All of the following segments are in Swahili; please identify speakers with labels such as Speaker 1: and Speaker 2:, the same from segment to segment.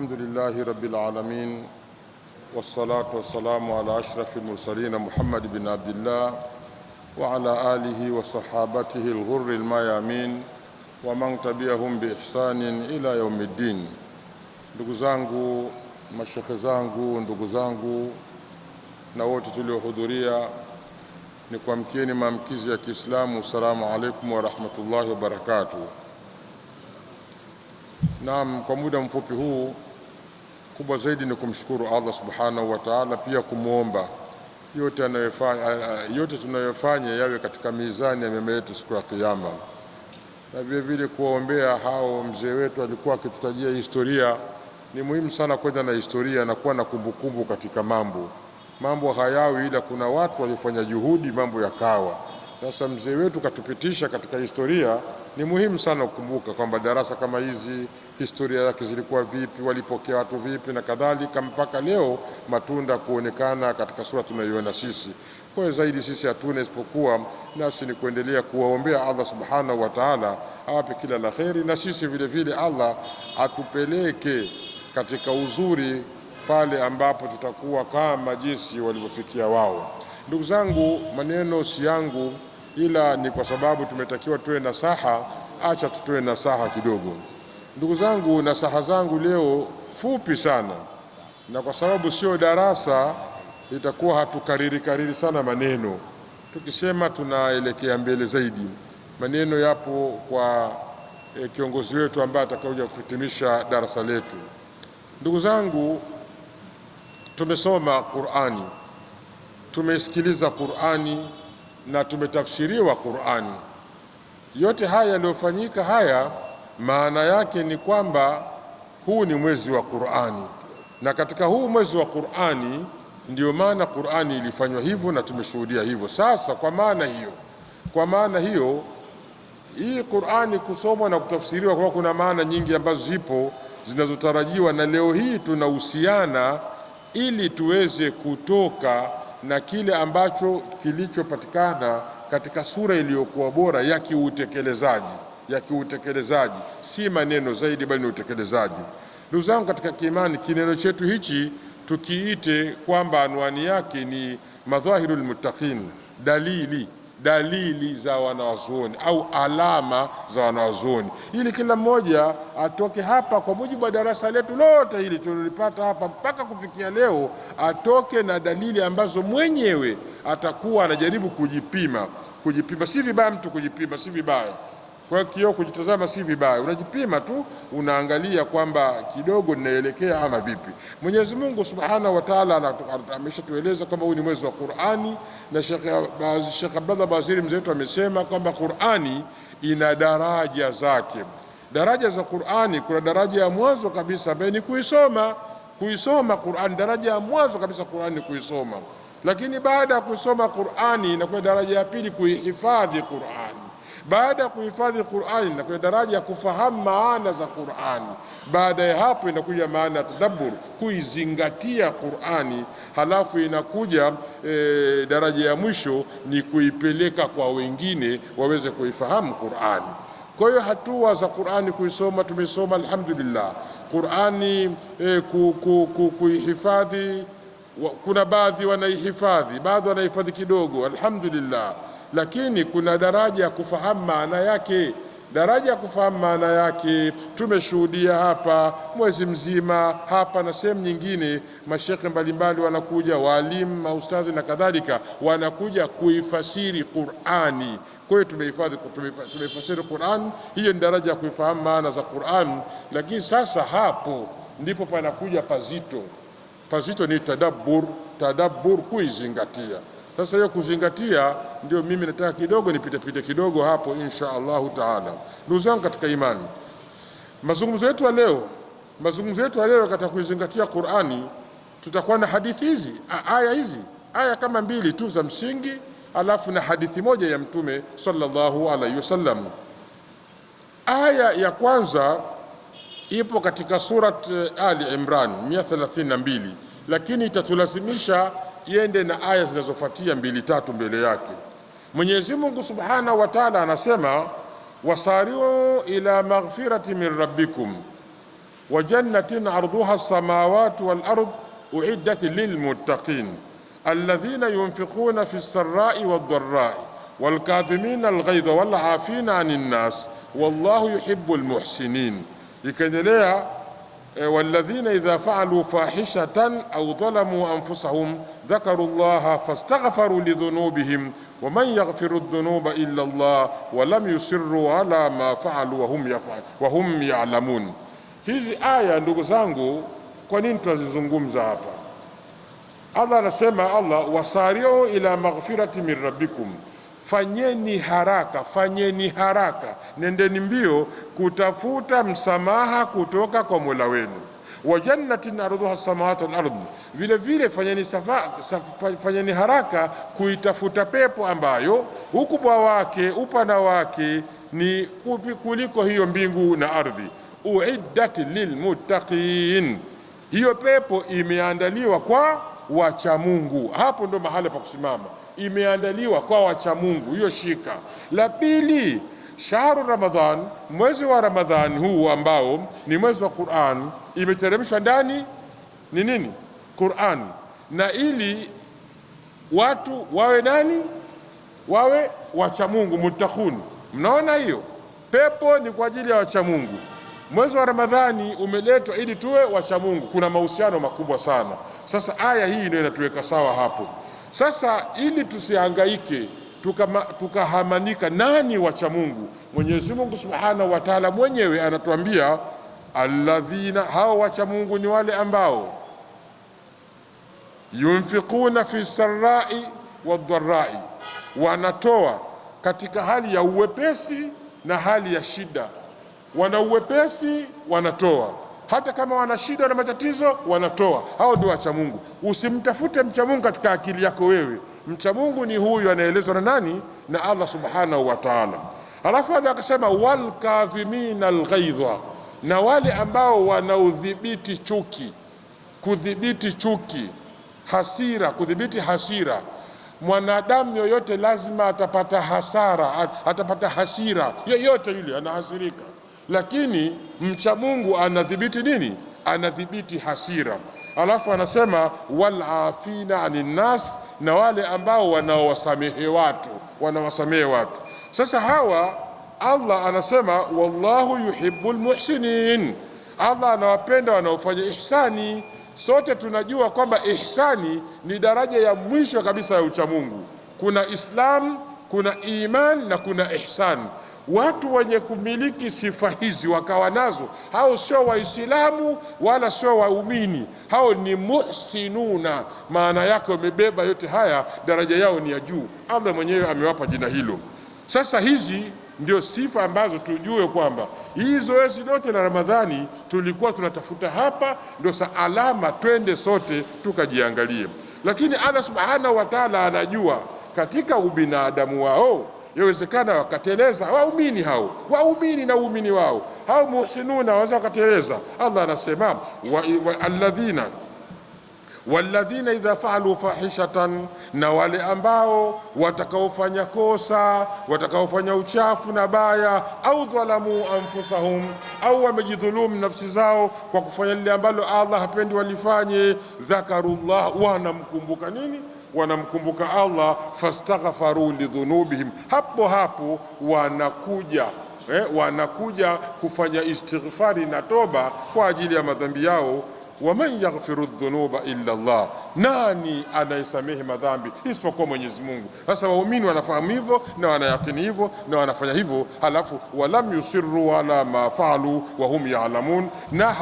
Speaker 1: Alhamdulillahi rabbil alamin wassalatu wassalamu ala ashrafil mursalin Muhammad bin Abdillah wa ala alihi wa sahabatihi al-ghurril mayamin wa man tabi'ahum bi ihsanin ila yaumiddin. Ndugu zangu, mashekhe zangu, ndugu zangu na wote tuliohudhuria, ni kuamkieni maamkizi ya Kiislamu. Assalamu alaikum wa rahmatullahi wa barakatuh. Naam, kwa muda mfupi huu, kubwa zaidi ni kumshukuru Allah subhanahu wa ta'ala, pia kumuomba yote tunayofanya yawe katika mizani ya mema yetu siku ya Kiyama, na vile vile kuwaombea hao mzee wetu alikuwa akitutajia historia. Ni muhimu sana kwenda na historia na kuwa na kumbukumbu katika mambo hayawi, ila kuna watu walifanya juhudi mambo yakawa. Sasa mzee wetu katupitisha katika historia, ni muhimu sana kukumbuka kwamba darasa kama hizi historia yake zilikuwa vipi, walipokea watu vipi na kadhalika, mpaka leo matunda kuonekana katika sura tunayoiona sisi. Kwa hiyo zaidi sisi hatuna isipokuwa nasi ni kuendelea kuwaombea Allah subhanahu wa ta'ala awape kila la kheri, na sisi vile vile Allah atupeleke katika uzuri pale ambapo tutakuwa kama jinsi walivyofikia wao. Ndugu zangu, maneno si yangu, ila ni kwa sababu tumetakiwa tuwe nasaha. Acha tutoe nasaha kidogo. Ndugu zangu, nasaha zangu leo fupi sana, na kwa sababu sio darasa itakuwa hatukariri sana maneno. Tukisema tunaelekea mbele zaidi, maneno yapo kwa kiongozi wetu ambaye atakayokuja kuhitimisha darasa letu. Ndugu zangu, tumesoma Qur'ani, tumesikiliza Qur'ani na tumetafsiriwa Qur'ani. Yote haya yaliyofanyika haya, maana yake ni kwamba huu ni mwezi wa Qur'ani, na katika huu mwezi wa Qur'ani ndio maana Qur'ani ilifanywa hivyo na tumeshuhudia hivyo. Sasa kwa maana hiyo hii Qur'ani kusomwa na kutafsiriwa, kwa kuna maana nyingi ambazo zipo zinazotarajiwa, na leo hii tunahusiana ili tuweze kutoka na kile ambacho kilichopatikana katika sura iliyokuwa bora ya kiutekelezaji, si maneno zaidi bali ni utekelezaji. Ndugu zangu katika kiimani, kineno chetu hichi tukiite kwamba anwani yake ni madhahirul muttaqin, dalili za wanawazuoni au alama za wanawazuoni, ili kila mmoja atoke hapa kwa mujibu wa darasa letu lote hili tulilopata hapa mpaka kufikia leo, atoke na dalili ambazo mwenyewe atakuwa anajaribu kujipima. Si vibaya mtu kujipima, si vibaya. Kwa hiyo kujitazama si vibaya, unajipima tu, unaangalia kwamba kidogo ninaelekea ama vipi. Mwenyezi Mungu Subhanahu wa Ta'ala ameshatueleza kwamba huu ni mwezi wa Qur'ani, na Sheikh Abdallah Baziri mzee wetu amesema kwamba Qur'ani ina daraja zake. Daraja za Qur'ani, kuna daraja ya mwanzo kabisa ambayo ni kuisoma Qur'ani. Daraja ya mwanzo kabisa Qur'ani ni kuisoma, lakini baada ya kusoma Qur'ani inakuwa daraja ya pili kuihifadhi Qur'ani. Baada ya kuhifadhi Qur'ani na kwa daraja ya kufahamu maana za Qur'ani. Baada ya hapo inakuja maana ya tadabbur, kuizingatia Qur'ani. Halafu inakuja daraja ya mwisho ni kuipeleka kwa wengine waweze kuifahamu Qur'ani. Kwa hiyo hatua za Qur'ani kuisoma tumesoma, alhamdulillah. Qur'ani kuihifadhi, kuna baadhi wanaihifadhi, baadhi wanahifadhi kidogo, alhamdulillah. Lakini kuna daraja ya kufahamu maana yake. Tumeshuhudia hapa mwezi mzima hapa na sehemu nyingine, mashekhe mbalimbali wanakuja, walimu, maustadhi na kadhalika, wanakuja kuifasiri Qur'ani. Kwa hiyo tumeifasiri Qur'an, hiyo ni daraja ya kuifahamu maana za Qur'an. Lakini sasa hapo ndipo panakuja pazito ni tadabbur, kuizingatia. Sasa hiyo kuzingatia ndio mimi nataka kidogo nipite kidogo hapo insha Allahu taala. Ndugu zangu katika imani, mazungumzo yetu ya leo katika kuizingatia Qur'ani, tutakuwa na hadithi hizi, aya kama mbili tu za msingi, alafu na hadithi moja ya Mtume sallallahu alaihi wasallam. Aya ya kwanza ipo katika surat Ali Imran 132, lakini itatulazimisha iende na aya zinazofuatia 2-3 mbele yake. Mwenyezi Mungu Subhanahu wa Ta'ala anasema, wasari'u ila maghfirati min rabbikum, wa jannatin arduha as-samawati wal ard uiddat lilmuttaqin alladhina yunfiquna fi as-sarra'i wad-dharra'i wal kadhimina al-ghayza wal 'afina 'anil nas wallahu yuhibbul muhsinin. Ikaendelea walladhina idha fa'alu fahishatan aw dhalamu anfusahum dhakaru Allaha fastaghfaru lidhunubihim wa man yaghfiru dhunuba illa Allah wa lam yusirru ala ma fa'alu wa hum ya'lamun. Hizi aya ndugu zangu, kwa nini tunazizungumza hapa? Allah anasema, wasari'u ila maghfirati min rabbikum, fanyeni haraka, nendeni mbio kutafuta msamaha kutoka kwa Mola wenu. Wa jannatin arduha as-samawati wal ardh, vile vile fanyeni haraka kuitafuta pepo ambayo ukubwa wake, upana wake ni kuliko hiyo mbingu na ardhi. Uiddat lilmuttaqin, hiyo pepo imeandaliwa kwa wacha Mungu. Hapo ndo mahali pa kusimama, imeandaliwa kwa wacha Mungu, hiyo shika. La pili, shahru Ramadhan, mwezi wa Ramadhan huu ambao ni mwezi wa Qur'an, imeteremshwa ndani ni nini? Qur'an. Na ili watu wawe nani? Wawe wacha Mungu, muttaqun. Mnaona hiyo pepo ni kwa ajili ya wacha Mungu. Mwezi wa Ramadhani umeletwa ili tuwe wacha Mungu. Kuna mahusiano makubwa sana. Sasa aya hii ndio inatuweka sawa hapo. Sasa ili tusihangaike tukahamanika nani wacha Mungu, Mwenyezi Mungu Subhanahu wa Ta'ala mwenyewe anatuambia alladhina, hao wacha Mungu ni wale ambao yunfiquna fi sarra'i wadh-dharra'i, wanatoa katika hali ya uwepesi na hali ya shida. Wana uwepesi, wanatoa hata kama wana shida na matatizo, wanatoa. Hao ndio wacha Mungu. Usimtafute mcha Mungu katika akili yako wewe. Mcha Mungu ni huyu anaelezwa na nani? Na Allah Subhanahu wa Ta'ala. Alafu akasema wal kadhimina al-ghaidha, na wale ambao wanaudhibiti chuki, kudhibiti chuki, hasira, kudhibiti hasira. Mwanadamu yoyote lazima atapata hasara, atapata hasira, yoyote yule anahasirika, lakini mcha Mungu anadhibiti nini? Anadhibiti hasira. Alafu anasema wal afina anin nas, na wale ambao wanawasamehe watu. Sasa hawa Allah anasema wallahu yuhibbul muhsinin, Allah anawapenda wanaofanya ihsani. Sote tunajua kwamba ihsani ni daraja ya mwisho kabisa ya uchamungu. Kuna Islam, kuna iman na kuna ihsan. Watu wenye kumiliki sifa hizi wakawa nazo, hao sio Waislamu wala sio waumini, hao ni muhsinuna. Maana yake wamebeba yote haya, daraja yao ni ya juu. Allah mwenyewe amewapa jina hilo. Sasa hizi ndio sifa ambazo tujue kwamba hii zoezi lote la Ramadhani tulikuwa tunatafuta hapa, ndio alama twende sote tukajiangalie. Lakini Allah Subhanahu wa Ta'ala anajua katika ubinadamu wao yawezekana wakateleza waumini, hao waumini na uumini wao, hao muhsinuna waweza wakateleza. Allah anasema walladhina idha fa'alu fahishatan, na wale ambao watakaofanya kosa, watakaofanya uchafu na baya, au dhalamu anfusahum, au wamejidhulumu nafsi zao kwa kufanya lile ambalo Allah hapendi walifanye, dhakarullah, wanamkumbuka nini? Wanamkumbuka Allah, fastaghfaru lidhunubihim, hapo wanakuja kufanya istighfari na toba kwa ajili ya madhambi yao. Waman yaghfiru dhunuba illa Allah, nani anayesamehe madhambi isipokuwa Mwenyezi Mungu. Sasa waumini wanafahamu hivyo na wanayakini hivyo na wanafanya hivyo, halafu walam yusirru ala ma faalu wa hum ya'lamun, na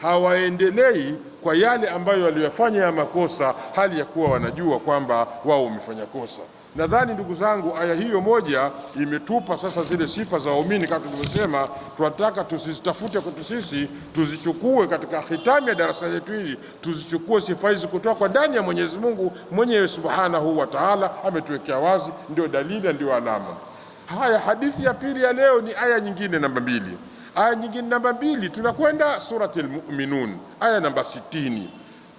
Speaker 1: hawaendelei kwa yale ambayo waliyofanya ya makosa, hali ya kuwa wanajua kwamba wao wamefanya kosa. Nadhani ndugu zangu, aya hiyo moja imetupa sasa zile sifa za waumini. Kama tulivyosema, tunataka tusizitafute kwetu sisi, tuzichukue katika hitami ya darasa letu hili, tuzichukue sifa hizi kutoka kwa ndani ya Mwenyezi Mungu mwenyewe Subhanahu wa Ta'ala. Ametuwekea wazi, ndio dalili, ndio alama. Haya, hadithi ya pili ya leo ni aya nyingine namba 2. Aya nyingine namba 2, tunakwenda suratul Mu'minun, aya namba 60.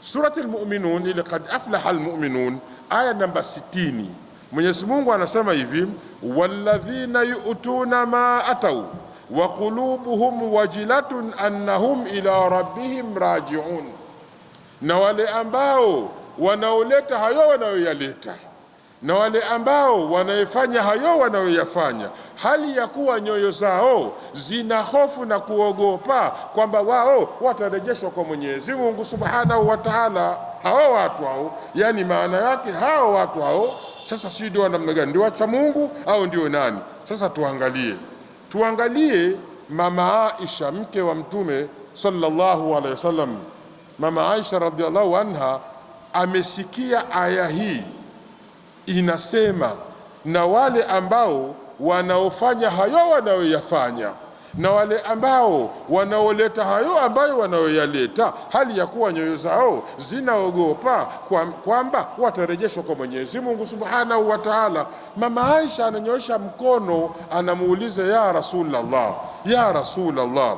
Speaker 1: Suratul Mu'minun, ile qad aflaha almu'minun, aya namba 60. Mwenyezi Mungu anasema hivi, walladhina yu'tuna ma atau, wa qulubuhum wajilatun annahum ila rabbihim rajiun, na wale ambao wanaoleta hayo wanayoyaleta na wale ambao wanaifanya hayo wanayoyafanya, hali ya kuwa nyoyo zao zina hofu na kuogopa kwamba wao watarejeshwa kwa Mwenyezi Mungu Subhanahu wa Ta'ala. Hao watu hao, yani maana yake hao watu hao sasa si ndio namna gani? Ndio wacha Mungu au ndio nani? Sasa tuangalie mama Aisha, mke wa Mtume sallallahu alaihi wasallam. Mama Aisha radhiallahu anha amesikia aya hii inasema, na wale ambao wanaofanya hayo wanayoyafanya na wale ambao wanaoleta hayo ambayo wanayoyaleta, hali ya kuwa nyoyo zao zinaogopa kwamba watarejeshwa kwa Mwenyezi Mungu Subhanahu wa Ta'ala. Mama Aisha ananyosha mkono, anamuuliza, ya Rasulullah,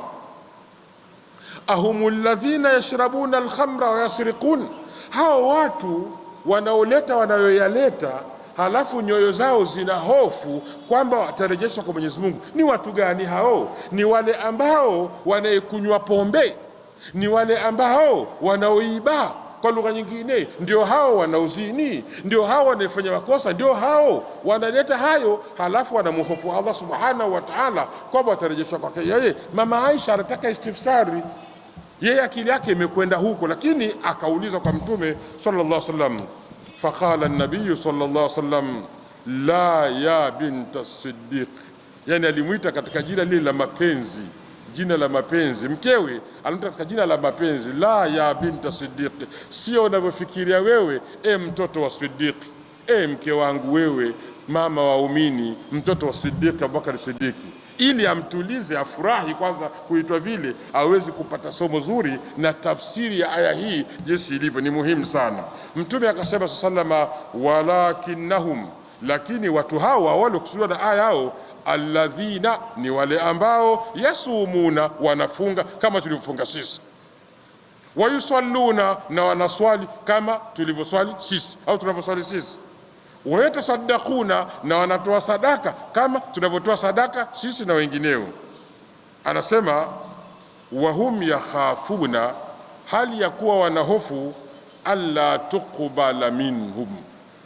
Speaker 1: ahumul ladhina yashrabuna alkhamra wa yasriqun, hao watu wanaoleta wanayoyaleta halafu nyoyo zao zina hofu kwamba watarejeshwa kwa Mwenyezi Mungu, ni watu gani hao? Ni wale ambao wanaekunywa pombe, ni wale ambao wanaoiba, kwa lugha nyingine ndio hao wanaozini, ndio hao wanaefanya makosa, ndio hao wanaleta hayo, halafu wanamhofu Allah Subhanahu wa Ta'ala kwamba watarejeshwa kwake yeye. Mama Aisha anataka istifsari, yeye akili yake imekwenda huko, lakini akauliza kwa Mtume sallallahu alaihi wasallam. Faqala an-nabiy sallallahu alaihi wasallam, la ya binta Siddiq, yani alimuita katika jina lile la mapenzi, jina la mapenzi. Mkewe anamuita katika jina la mapenzi, la ya binta Siddiq, sio unavyofikiria wewe, mtoto wa Siddiq, mke wangu wewe, mama wa waumini, mtoto wa Siddiq, Abubakar Siddiqi, ili amtulize, afurahi kwanza kuitwa vile, awezi kupata somo zuri na tafsiri ya aya hii jinsi ilivyo. Ni muhimu sana. Mtume akasema sallama, walakinnahum, lakini watu hawa wale kusudiwa na aya hao, alladhina, ni wale ambao yasumuna, wanafunga kama tulivyofunga sisi, wayusalluna, na wanaswali kama tulivyoswali sisi au tunavyoswali sisi, wayatasaddaquna, na wanatoa sadaka kama tunavyotoa sadaka sisi na wengineo. Anasema wahum yakhafuna, hali ya kuwa wanahofu, alla tuqbala minhum,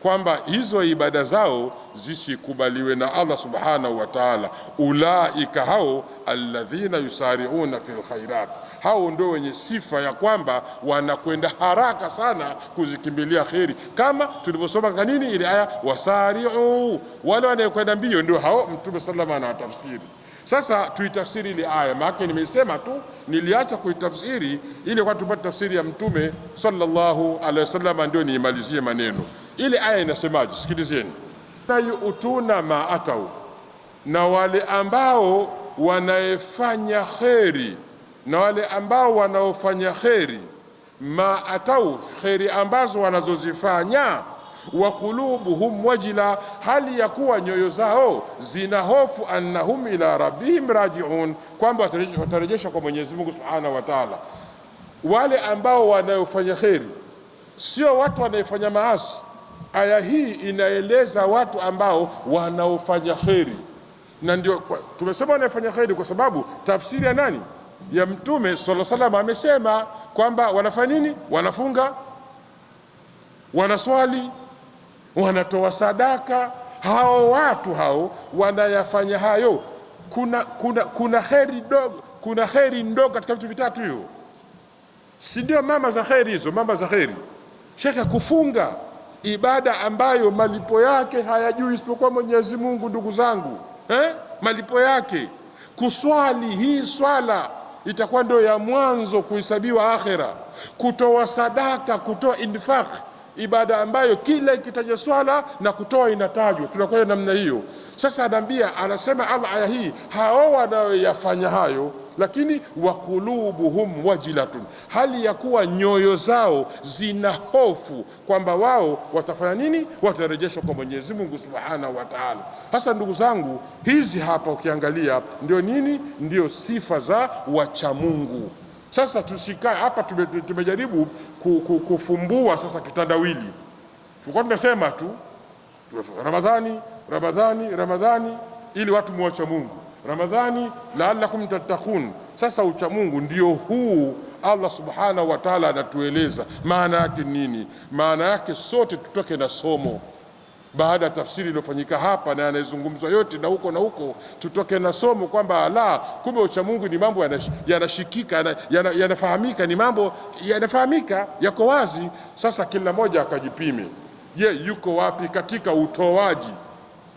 Speaker 1: kwamba hizo ibada zao zisikubaliwe na Allah Subhanahu wa Ta'ala. Ulaika, hao, alladhina yusari'una fil khairat, hao ndio wenye sifa ya kwamba wanakwenda haraka sana kuzikimbilia kheri, kama tulivyosoma kwa nini ile aya wasari'u, wale wanaokwenda mbio ndio hao. Mtume sallallahu alaihi wasallam anatafsiri. Sasa tuitafsiri ile aya, maana nimesema tu niliacha kuitafsiri ili kwa tupate tafsiri ya Mtume sallallahu alaihi wasallam, ndio niimalizie maneno. Ile aya inasemaje? Sikilizeni. Na yu'tuna ma atau, na wale ambao wanaefanya kheri, na wale ambao wanaofanya kheri, ma atau, kheri ambazo wanazozifanya, wa qulubuhum wajila, hali ya kuwa nyoyo zao zina hofu, annahum ila rabbihim rajiun, kwamba watarejeshwa kwa Mwenyezi Mungu Subhanahu wa Ta'ala. Wale ambao wanaofanya kheri, sio watu wanaofanya maasi. Aya hii inaeleza watu ambao wanaofanya kheri, na ndio tumesema wanaofanya kheri kwa sababu tafsiri ya nani? Ya Mtume sallallahu alaihi wasallam. Amesema kwamba wanafanya nini? Wanafunga, wanaswali, wanatoa sadaka. Hao watu hao wanayafanya hayo. Kuna kheri dogo, kuna kheri ndogo katika vitu vitatu hivyo, si ndio? Mama za kheri hizo, mama za kheri, shaka kufunga, ibada ambayo malipo yake hayajui isipokuwa Mwenyezi Mungu, ndugu zangu, malipo yake. Kuswali, hii swala itakuwa ndio ya mwanzo kuhesabiwa akhera. Kutoa sadaka, kutoa infaq, ibada ambayo kila ikitaja swala na kutoa inatajwa, tunakuwa namna hiyo. Sasa anasema Allah aya hii, hao wanaoyafanya hayo, lakini wa qulubuhum wajilatun, hali ya kuwa nyoyo zao zina hofu kwamba wao watafanya nini? Watarejeshwa kwa Mwenyezi Mungu Subhanahu wa Ta'ala. Sasa ndugu zangu, hizi hapa ukiangalia ndio nini? Ndio sifa za wacha Mungu. Sasa tusikae hapa, tumejaribu kufumbua sasa kitandawili. Tulikuwa tunasema tu Ramadhani ili watu muacha Mungu, Ramadhani la'allakum tattaqun. Sasa uchamungu ndio huu Allah subhanahu wa ta'ala anatueleza maana yake nini. Maana yake sote tutoke na somo baada ya tafsiri iliyofanyika hapa na yanayozungumzwa yote na huko, tutoke na somo kwamba ala, kumbe uchamungu ni mambo yanashikika, yanafahamika, ni mambo yanafahamika, yako wazi. Sasa kila mmoja akajipime, je, yuko wapi katika utoaji?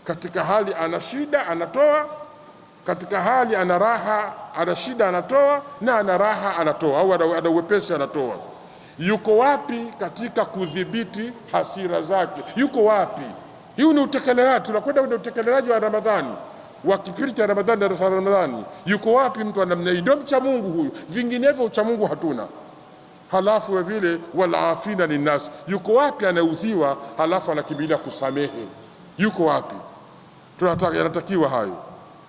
Speaker 1: Katika hali ana shida anatoa, katika hali ana raha, ana shida anatoa, na ana raha anatoa, au ana uwepesi anatoa. Yuko wapi katika kudhibiti hasira zake? Yuko wapi? Hii ni utekelezaji. Tunakwenda kwenye utekelezaji wa Ramadhani, wa kipindi cha Ramadhani na Ramadhani. Yuko wapi mtu wa namna hii? Ndio mcha Mungu huyu, vinginevyo ucha Mungu hatuna. Halafu vile walafina linnas, yuko wapi anaudhiwa halafu anakimbilia kusamehe? Yuko wapi? Yanatakiwa hayo.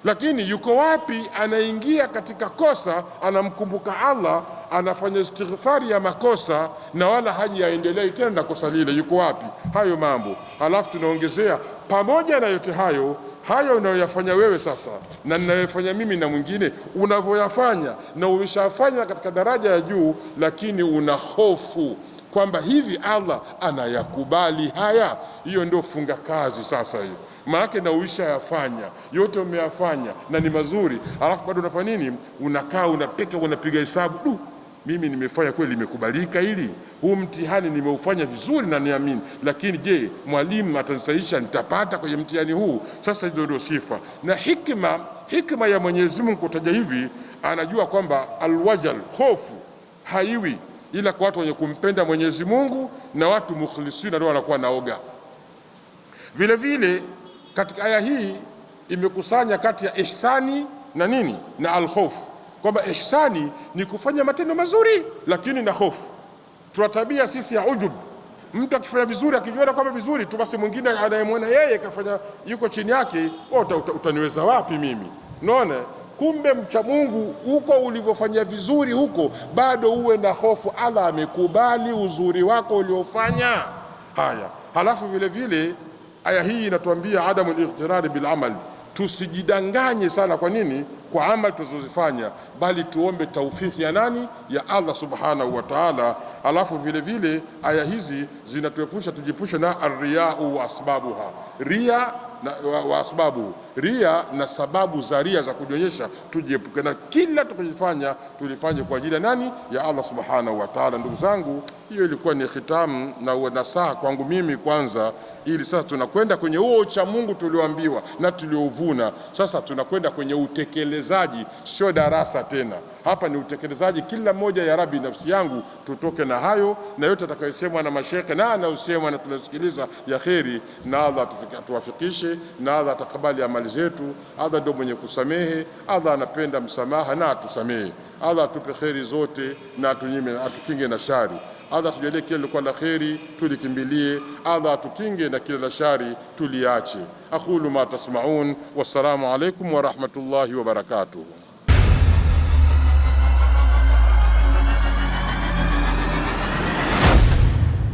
Speaker 1: Lakini yuko wapi anaingia katika kosa, anamkumbuka Allah, anafanya istighfari ya makosa na wala hajaendelea tena na kosa lile? Yuko wapi? Hayo mambo. Halafu tunaongezea pamoja na yote hayo unayoyafanya wewe sasa na ninayofanya mimi na mwingine, unavyoyafanya na umeshafanya katika daraja ya juu, lakini una hofu kwamba hivi Allah anayakubali haya. Hiyo ndio funga kazi sasa hiyo. Maana na uishayafanya yote, umeyafanya na ni mazuri, alafu bado unafanya nini? Unakaa unapiga hesabu, mimi nimefanya kweli, limekubalika hili, huu mtihani nimeufanya vizuri na niamini, lakini je, mwalimu atanisahisha, nitapata kwenye mtihani huu? Sasa hizo ndio sifa na hikma ya Mwenyezi Mungu kutaja hivi. Anajua kwamba alwajal, hofu haiwi ila kwa watu wenye kumpenda Mwenyezi Mungu, na watu mukhlisina ndio wanakuwa naoga. Vile vile katika aya hii imekusanya kati ya ihsani na nini na alkhofu, kwamba ihsani ni kufanya matendo mazuri lakini na hofu. Tuna tabia sisi ya ujub, mtu akifanya vizuri akijiona kwamba vizuri tu, basi mwingine anayemwona yeye kafanya yuko chini yake, utaniweza wapi mimi? Unaona, kumbe mcha Mungu huko ulivyofanya vizuri huko bado uwe na hofu, Allah amekubali uzuri wako uliofanya. Haya, halafu vile vile aya hii inatuambia adamu al-ightirar bil amal, tusijidanganye sana. Kwa nini? Kwa amali tuzozifanya, bali tuombe taufiki ya nani? Ya Allah subhanahu wa ta'ala. Alafu vile vile aya hizi zinatuepusha, tujipushe na arriyau wa asbabuha, ria wa asbabu, ria na sababu za ria za kujionyesha, tujiepuke na kila tukifanya tulifanye kwa ajili ya nani? Ya Allah subhanahu wa ta'ala. Ndugu zangu, hiyo ilikuwa ni khitamu na nasaha kwangu mimi kwanza, ili sasa tunakwenda kwenye huo ucha Mungu tulioambiwa na tuliovuna. Sasa tunakwenda kwenye utekelezaji, sio darasa tena. Hapa ni utekelezaji. Kila mmoja, ya Rabbi, nafsi yangu tutoke na hayo, na yote atakayosemwa na mashekhe na anayosemwa na tunasikiliza ya kheri, na Allah tuwafikishe, na Allah atakubali amali zetu. Allah ndio mwenye kusamehe, Allah anapenda msamaha na atusamehe. Allah atupe kheri zote na atukinge na shari. Allah tujalie kile lilikuwa la kheri tulikimbilie, Allah atukinge na kile la shari tuliache. Aqulu ma tasmaun, wassalamu alaikum wa rahmatullahi wa barakatuh.